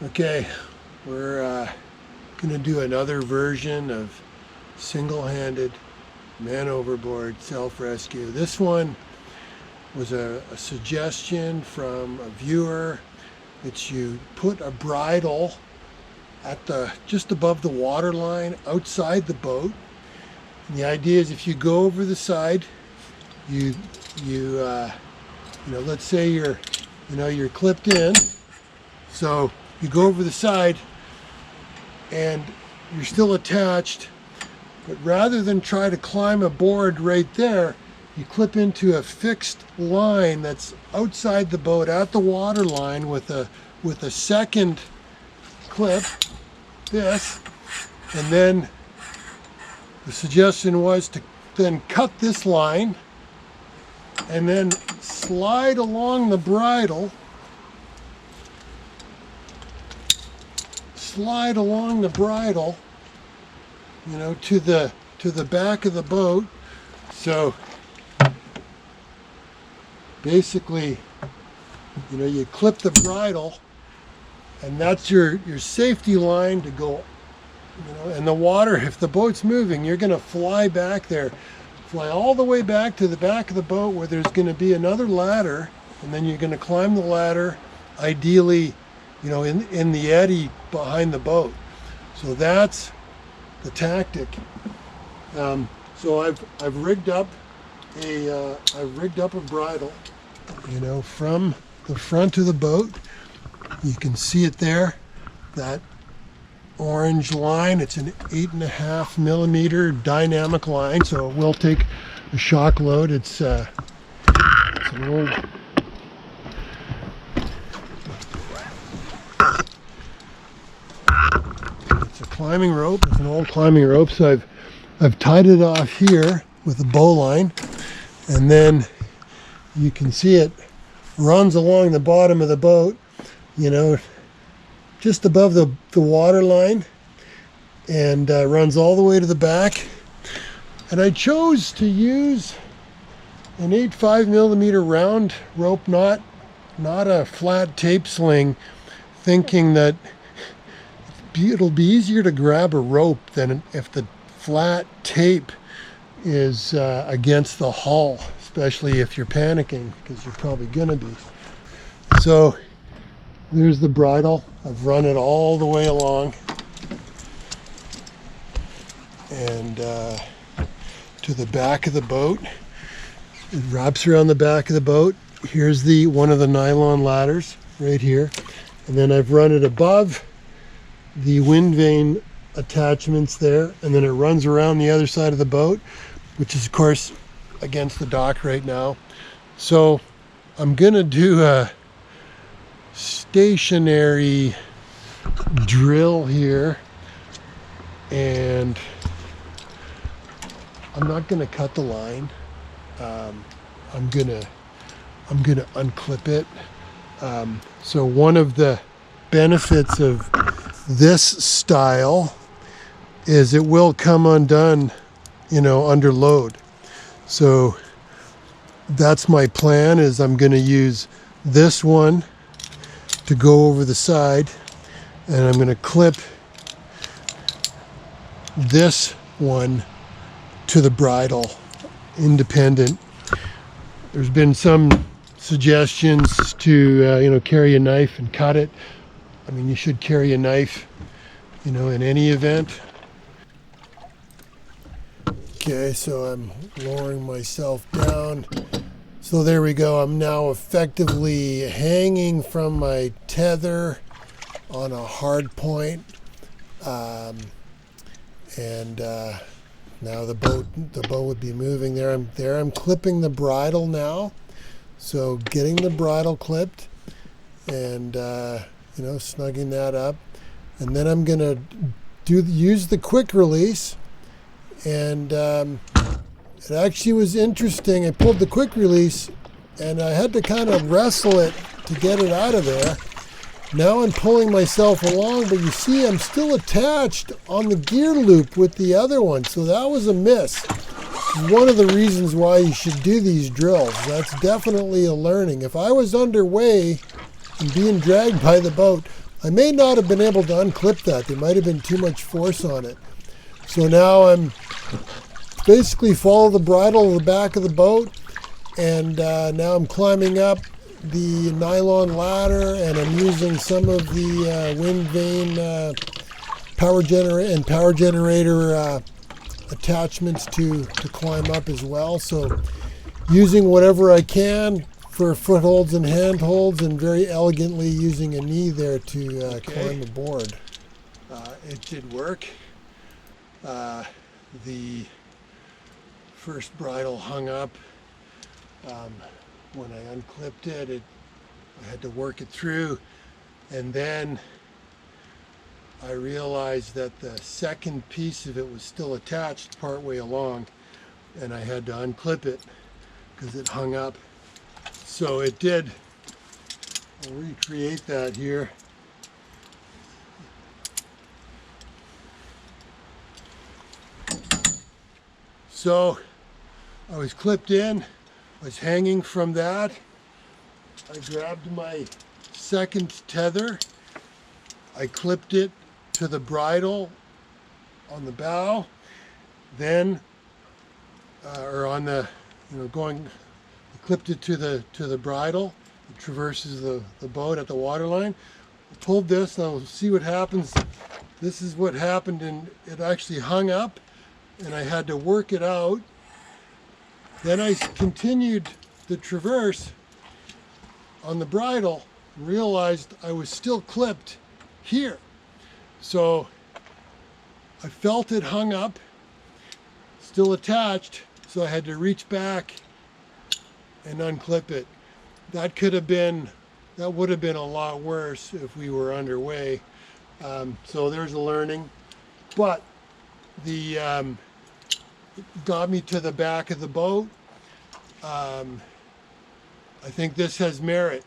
Okay, we're going to do another version of single-handed man overboard self-rescue. This one was a suggestion from a viewer that you put a bridle at just above the waterline outside the boat. And the idea is if you go over the side, you know, let's say you're clipped in, so you go over the side and you're still attached, but rather than try to climb aboard right there, you clip into a fixed line that's outside the boat at the water line with a second clip, this, and then the suggestion was to then cut this line and then slide along the bridle, you know, to the back of the boat. So basically, you know, you clip the bridle and that's your safety line to go, you know, and the water, if the boat's moving, you're going to fly back there, fly all the way back to the back of the boat where there's going to be another ladder, and then you're going to climb the ladder, ideally, you know, in the eddy behind the boat. So that's the tactic. So I've rigged up a bridle, you know, from the front of the boat. You can see it there, that orange line. It's an 8.5 millimeter dynamic line, so it will take a shock load. It's an old, it's a climbing rope. It's an old climbing rope, so I've tied it off here with a bowline, and then you can see it runs along the bottom of the boat, you know, just above the water line, and runs all the way to the back. And I chose to use an 8.5 millimeter round rope, not a flat tape sling, thinking that it'll be easier to grab a rope than if the flat tape is against the hull, especially if you're panicking, because you're probably gonna be. So there's the bridle. I've run it all the way along and to the back of the boat. It wraps around the back of the boat. Here's one of the nylon ladders right here, and then I've run it above the wind vane attachments there, and then it runs around the other side of the boat, which is of course against the dock right now. So I'm gonna do a stationary drill here, and I'm not going to cut the line. I'm gonna unclip it. So one of the benefits of this style is it will come undone, you know, under load. So that's my plan, is I'm going to use this one to go over the side, and I'm going to clip this one to the bridle, independent. There's been some suggestions to you know, carry a knife and cut it. I mean, you should carry a knife, you know, in any event. Okay, so I'm lowering myself down. So there we go. I'm now effectively hanging from my tether on a hard point, and now the boat would be moving there. I'm clipping the bridle now, so getting the bridle clipped and you know, snugging that up, and then I'm gonna use the quick release, and it actually was interesting. I pulled the quick release and I had to kind of wrestle it to get it out of there. Now I'm pulling myself along, but you see I'm still attached on the gear loop with the other one, so that was a miss. One of the reasons why you should do these drills. That's definitely a learning. If I was underway and being dragged by the boat, I may not have been able to unclip that. There might have been too much force on it. So now I'm basically follow the bridle of the back of the boat, and now I'm climbing up the nylon ladder, and I'm using some of the wind vane power generator attachments to climb up as well. So using whatever I can for footholds and handholds, and very elegantly using a knee there to climb aboard. It did work. The first bridle hung up. When I unclipped it, I had to work it through, and then I realized that the second piece of it was still attached partway along, and I had to unclip it because it hung up. So it did. I'll recreate that here. So I was clipped in, I was hanging from that. I grabbed my second tether, I clipped it to the bridle on the bow, then, or on the, I clipped it to the bridle. It traverses the boat at the waterline. I pulled this, and I'll see what happens. This is what happened, and it actually hung up, and I had to work it out. Then I continued the traverse on the bridle, and realized I was still clipped here. So I felt it hung up, still attached, so I had to reach back and unclip it. That would have been a lot worse if we were underway. So there's a learning, but it got me to the back of the boat. I think this has merit.